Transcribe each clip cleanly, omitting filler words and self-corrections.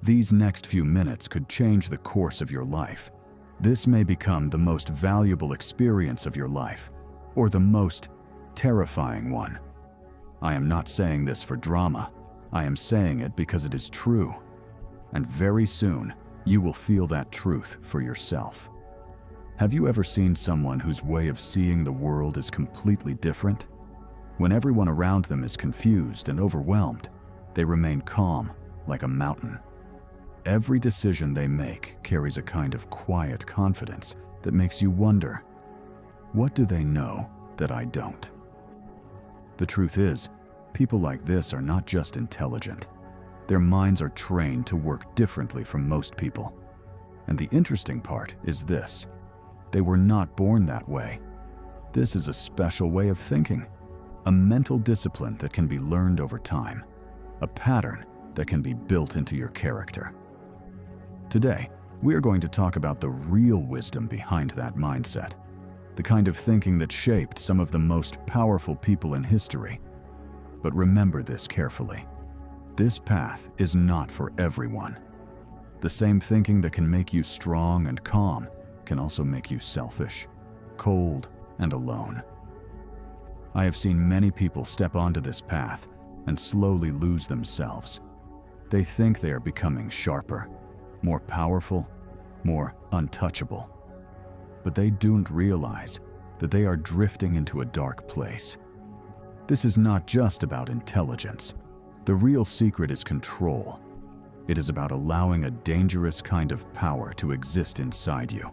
These next few minutes could change the course of your life. This may become the most valuable experience of your life, or the most terrifying one. I am not saying this for drama. I am saying it because it is true. And very soon, you will feel that truth for yourself. Have you ever seen someone whose way of seeing the world is completely different? When everyone around them is confused and overwhelmed, they remain calm, like a mountain. Every decision they make carries a kind of quiet confidence that makes you wonder, what do they know that I don't? The truth is, people like this are not just intelligent. Their minds are trained to work differently from most people. And the interesting part is this: they were not born that way. This is a special way of thinking, a mental discipline that can be learned over time, a pattern that can be built into your character. Today, we are going to talk about the real wisdom behind that mindset, the kind of thinking that shaped some of the most powerful people in history. But remember this carefully. This path is not for everyone. The same thinking that can make you strong and calm can also make you selfish, cold, and alone. I have seen many people step onto this path and slowly lose themselves. They think they are becoming sharper, more powerful, more untouchable. But they don't realize that they are drifting into a dark place. This is not just about intelligence. The real secret is control. It is about allowing a dangerous kind of power to exist inside you,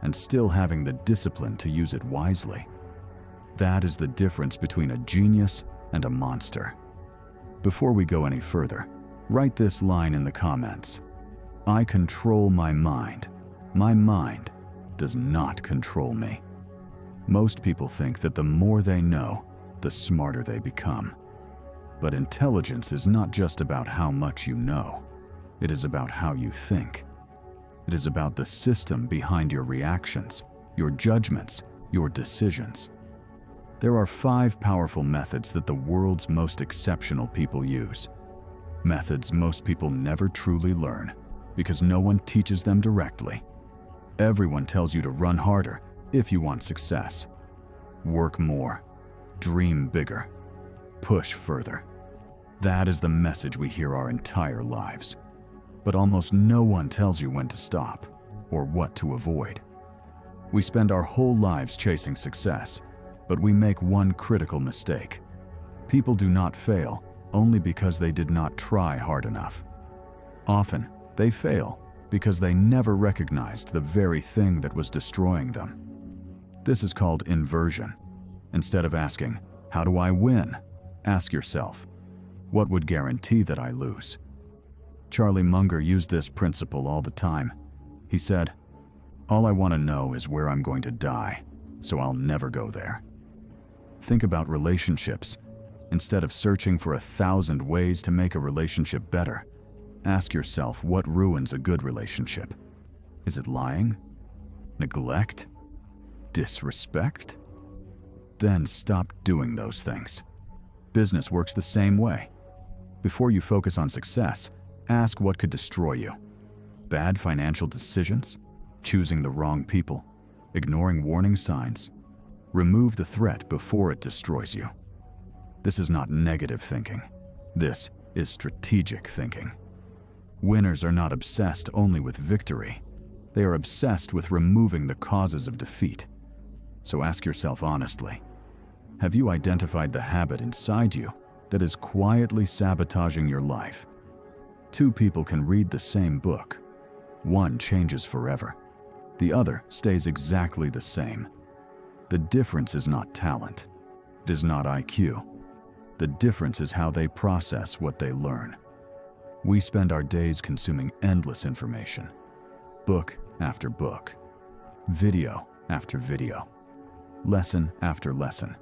and still having the discipline to use it wisely. That is the difference between a genius and a monster. Before we go any further, write this line in the comments: I control my mind. My mind does not control me. Most people think that the more they know, the smarter they become. But intelligence is not just about how much you know. It is about how you think. It is about the system behind your reactions, your judgments, your decisions. There are 5 powerful methods that the world's most exceptional people use. Methods most people never truly learn because no one teaches them directly. Everyone tells you to run harder if you want success. Work more. Dream bigger. Push further. That is the message we hear our entire lives. But almost no one tells you when to stop or what to avoid. We spend our whole lives chasing success, but we make one critical mistake. People do not fail only because they did not try hard enough. Often, they fail because they never recognized the very thing that was destroying them. This is called inversion. Instead of asking, "How do I win?" ask yourself, "What would guarantee that I lose?" Charlie Munger used this principle all the time. He said, "All I want to know is where I'm going to die, so I'll never go there." Think about relationships. Instead of searching for 1,000 ways to make a relationship better, ask yourself what ruins a good relationship. Is it lying? Neglect? Disrespect? Then stop doing those things. Business works the same way. Before you focus on success, ask what could destroy you. Bad financial decisions? Choosing the wrong people? Ignoring warning signs? Remove the threat before it destroys you. This is not negative thinking. This is strategic thinking. Winners are not obsessed only with victory. They are obsessed with removing the causes of defeat. So ask yourself honestly, have you identified the habit inside you that is quietly sabotaging your life? 2 people can read the same book. One changes forever. The other stays exactly the same. The difference is not talent. It is not IQ. The difference is how they process what they learn. We spend our days consuming endless information. Book after book. Video after video. Lesson after lesson.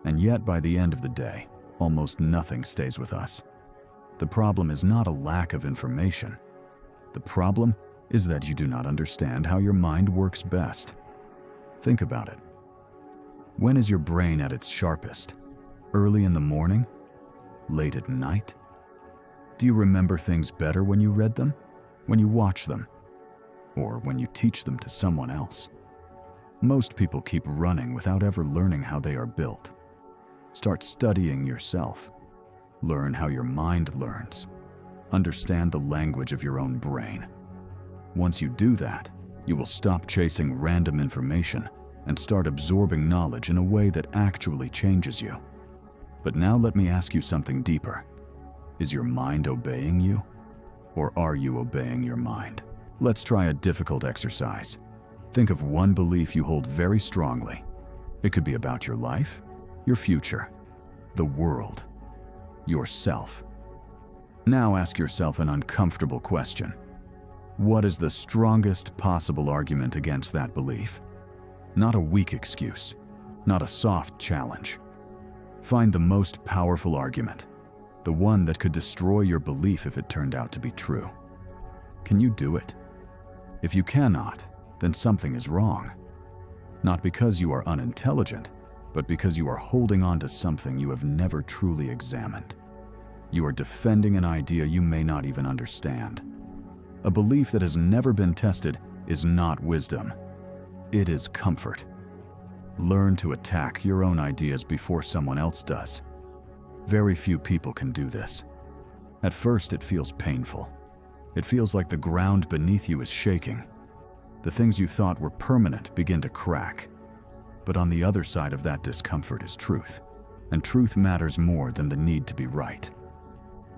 And yet by the end of the day, almost nothing stays with us. The problem is not a lack of information. The problem is that you do not understand how your mind works best. Think about it. When is your brain at its sharpest? Early in the morning? Late at night? Do you remember things better when you read them, when you watch them, or when you teach them to someone else? Most people keep running without ever learning how they are built. Start studying yourself. Learn how your mind learns. Understand the language of your own brain. Once you do that, you will stop chasing random information and start absorbing knowledge in a way that actually changes you. But now let me ask you something deeper. Is your mind obeying you? Or are you obeying your mind? Let's try a difficult exercise. Think of one belief you hold very strongly. It could be about your life, your future, the world, yourself. Now ask yourself an uncomfortable question. What is the strongest possible argument against that belief? Not a weak excuse, not a soft challenge. Find the most powerful argument, the one that could destroy your belief if it turned out to be true. Can you do it? If you cannot, then something is wrong. Not because you are unintelligent, but because you are holding on to something you have never truly examined. You are defending an idea you may not even understand. A belief that has never been tested is not wisdom. It is comfort. Learn to attack your own ideas before someone else does. Very few people can do this. At first, it feels painful. It feels like the ground beneath you is shaking. The things you thought were permanent begin to crack. But on the other side of that discomfort is truth, and truth matters more than the need to be right.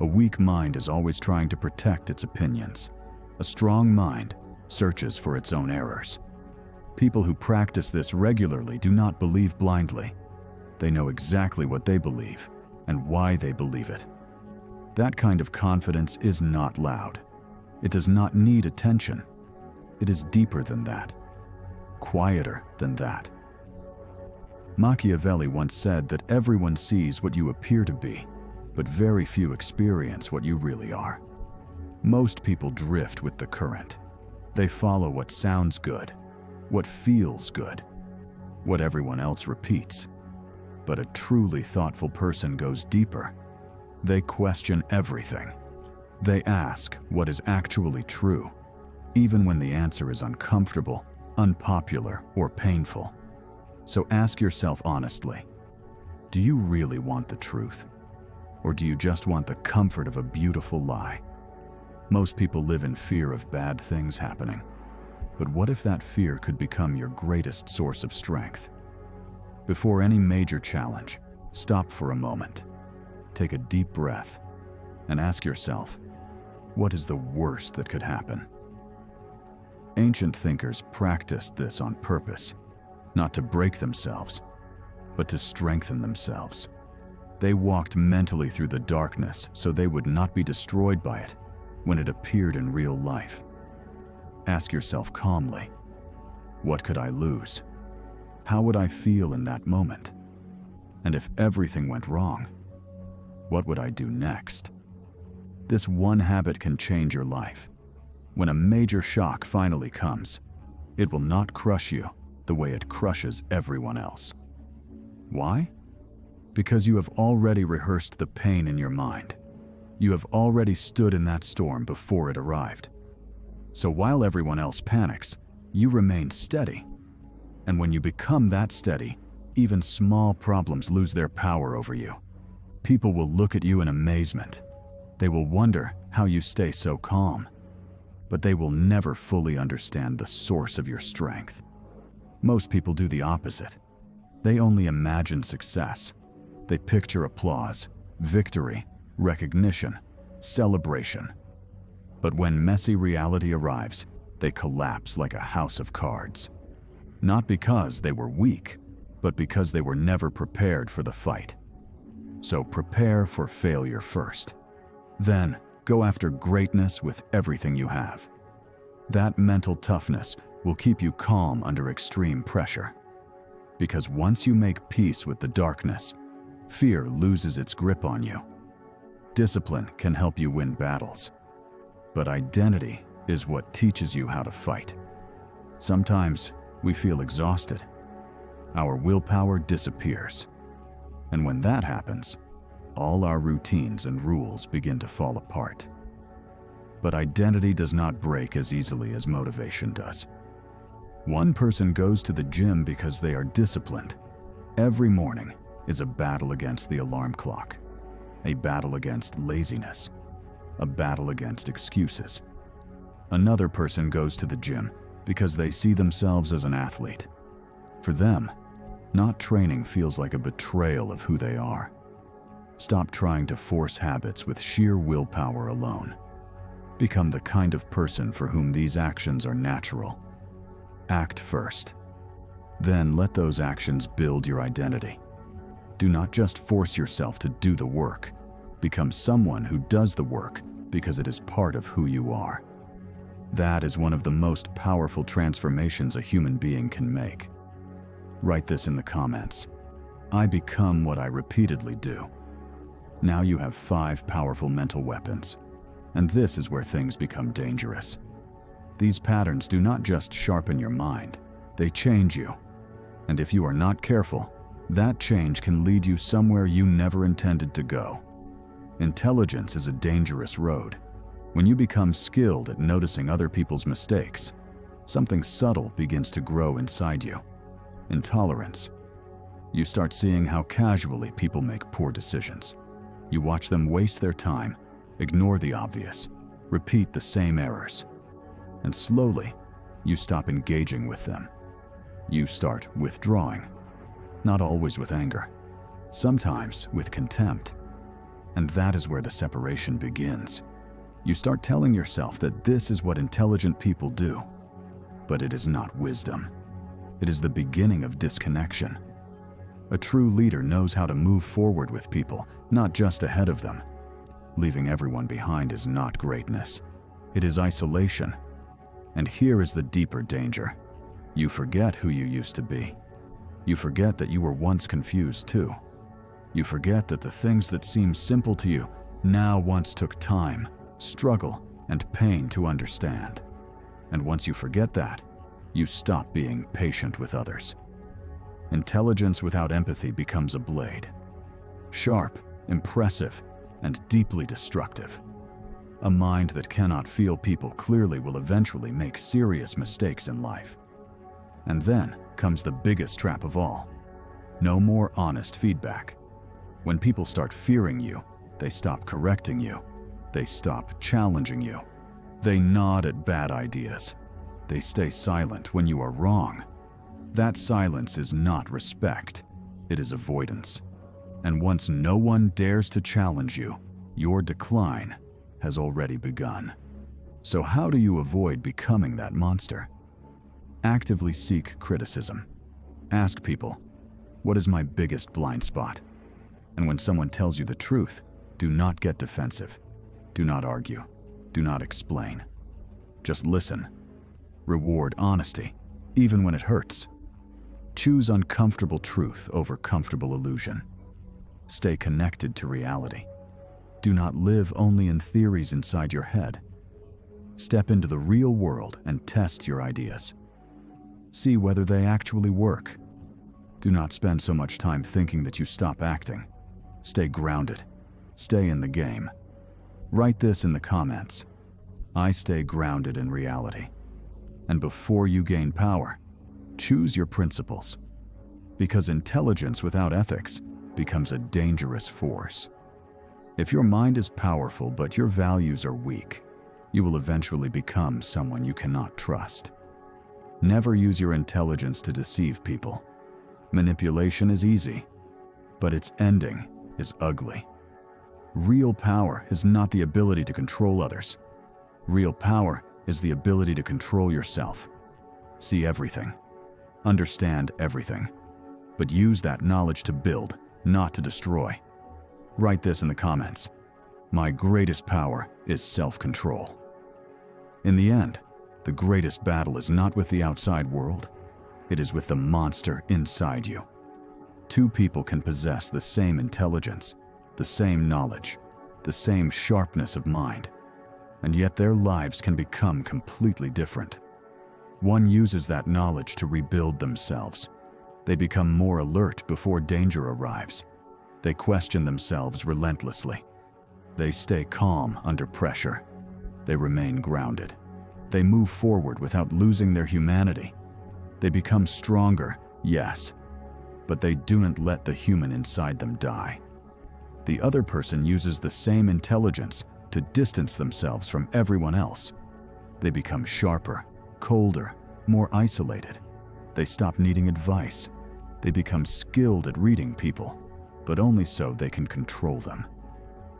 A weak mind is always trying to protect its opinions. A strong mind searches for its own errors. People who practice this regularly do not believe blindly. They know exactly what they believe and why they believe it. That kind of confidence is not loud. It does not need attention. It is deeper than that, quieter than that. Machiavelli once said that everyone sees what you appear to be, but very few experience what you really are. Most people drift with the current. They follow what sounds good, what feels good, what everyone else repeats. But a truly thoughtful person goes deeper. They question everything. They ask what is actually true, even when the answer is uncomfortable, unpopular, or painful. So ask yourself honestly, do you really want the truth? Or do you just want the comfort of a beautiful lie? Most people live in fear of bad things happening. But what if that fear could become your greatest source of strength? Before any major challenge, stop for a moment. Take a deep breath and ask yourself, what is the worst that could happen? Ancient thinkers practiced this on purpose, not to break themselves, but to strengthen themselves. They walked mentally through the darkness so they would not be destroyed by it when it appeared in real life. Ask yourself calmly, what could I lose? How would I feel in that moment? And if everything went wrong, what would I do next? This one habit can change your life. When a major shock finally comes, it will not crush you the way it crushes everyone else. Why? Because you have already rehearsed the pain in your mind. You have already stood in that storm before it arrived. So while everyone else panics, you remain steady. And when you become that steady, even small problems lose their power over you. People will look at you in amazement. They will wonder how you stay so calm. But they will never fully understand the source of your strength. Most people do the opposite. They only imagine success. They picture applause, victory, recognition, celebration. But when messy reality arrives, they collapse like a house of cards. Not because they were weak, but because they were never prepared for the fight. So prepare for failure first. Then go after greatness with everything you have. That mental toughness will keep you calm under extreme pressure. Because once you make peace with the darkness, fear loses its grip on you. Discipline can help you win battles. But identity is what teaches you how to fight. Sometimes we feel exhausted. Our willpower disappears. And when that happens, all our routines and rules begin to fall apart. But identity does not break as easily as motivation does. One person goes to the gym because they are disciplined. Every morning is a battle against the alarm clock, a battle against laziness, a battle against excuses. Another person goes to the gym because they see themselves as an athlete. For them, not training feels like a betrayal of who they are. Stop trying to force habits with sheer willpower alone. Become the kind of person for whom these actions are natural. Act first. Then let those actions build your identity. Do not just force yourself to do the work. Become someone who does the work because it is part of who you are. That is one of the most powerful transformations a human being can make. Write this in the comments. I become what I repeatedly do. Now you have 5 powerful mental weapons. And this is where things become dangerous. These patterns do not just sharpen your mind, they change you. And if you are not careful, that change can lead you somewhere you never intended to go. Intelligence is a dangerous road. When you become skilled at noticing other people's mistakes, something subtle begins to grow inside you. Intolerance. You start seeing how casually people make poor decisions. You watch them waste their time, ignore the obvious, repeat the same errors. And slowly, you stop engaging with them. You start withdrawing. Not always with anger, sometimes with contempt. And that is where the separation begins. You start telling yourself that this is what intelligent people do. But it is not wisdom. It is the beginning of disconnection. A true leader knows how to move forward with people, not just ahead of them. Leaving everyone behind is not greatness. It is isolation. And here is the deeper danger. You forget who you used to be. You forget that you were once confused too. You forget that the things that seem simple to you now once took time, struggle, and pain to understand. And once you forget that, you stop being patient with others. Intelligence without empathy becomes a blade. Sharp, impressive, and deeply destructive. A mind that cannot feel people clearly will eventually make serious mistakes in life. And then comes the biggest trap of all. No more honest feedback. When people start fearing you, they stop correcting you. They stop challenging you. They nod at bad ideas. They stay silent when you are wrong. That silence is not respect. It is avoidance. And once no one dares to challenge you, your decline has already begun. So how do you avoid becoming that monster? Actively seek criticism. Ask people, what is my biggest blind spot? And when someone tells you the truth, do not get defensive. Do not argue. Do not explain. Just listen. Reward honesty, even when it hurts. Choose uncomfortable truth over comfortable illusion. Stay connected to reality. Do not live only in theories inside your head. Step into the real world and test your ideas. See whether they actually work. Do not spend so much time thinking that you stop acting. Stay grounded. Stay in the game. Write this in the comments. I stay grounded in reality. And before you gain power, choose your principles. Because intelligence without ethics becomes a dangerous force. If your mind is powerful but your values are weak, you will eventually become someone you cannot trust. Never use your intelligence to deceive people. Manipulation is easy, but its ending is ugly. Real power is not the ability to control others. Real power is the ability to control yourself. See everything. Understand everything. But use that knowledge to build, not to destroy. Write this in the comments. My greatest power is self-control. In the end, the greatest battle is not with the outside world. It is with the monster inside you. Two people can possess the same intelligence, the same knowledge, the same sharpness of mind, and yet their lives can become completely different. One uses that knowledge to rebuild themselves. They become more alert before danger arrives. They question themselves relentlessly. They stay calm under pressure. They remain grounded. They move forward without losing their humanity. They become stronger, yes, but they do not let the human inside them die. The other person uses the same intelligence to distance themselves from everyone else. They become sharper, colder, more isolated. They stop needing advice. They become skilled at reading people, but only so they can control them.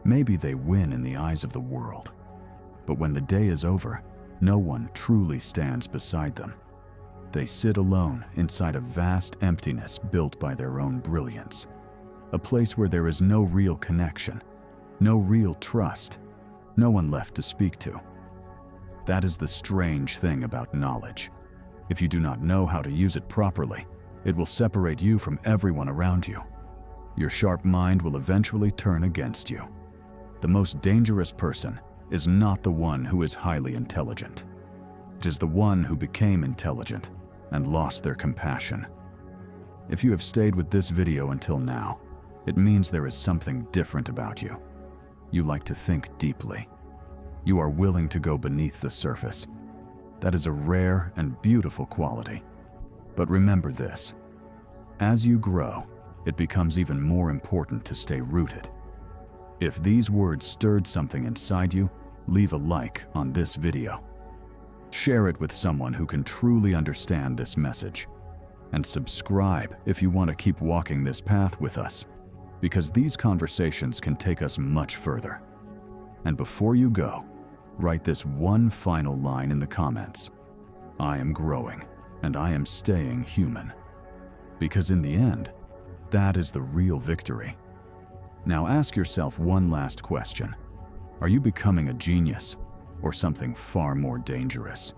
Maybe they win in the eyes of the world, but when the day is over, no one truly stands beside them. They sit alone inside a vast emptiness built by their own brilliance, a place where there is no real connection, no real trust, no one left to speak to. That is the strange thing about knowledge. If you do not know how to use it properly, it will separate you from everyone around you. Your sharp mind will eventually turn against you. The most dangerous person is not the one who is highly intelligent. It is the one who became intelligent and lost their compassion. If you have stayed with this video until now, it means there is something different about you. You like to think deeply. You are willing to go beneath the surface. That is a rare and beautiful quality. But remember this: as you grow, it becomes even more important to stay rooted. If these words stirred something inside you, leave a like on this video. Share it with someone who can truly understand this message. And subscribe if you want to keep walking this path with us, because these conversations can take us much further. And before you go, write this one final line in the comments: I am growing, and I am staying human. Because in the end, that is the real victory. Now ask yourself one last question. Are you becoming a genius or something far more dangerous?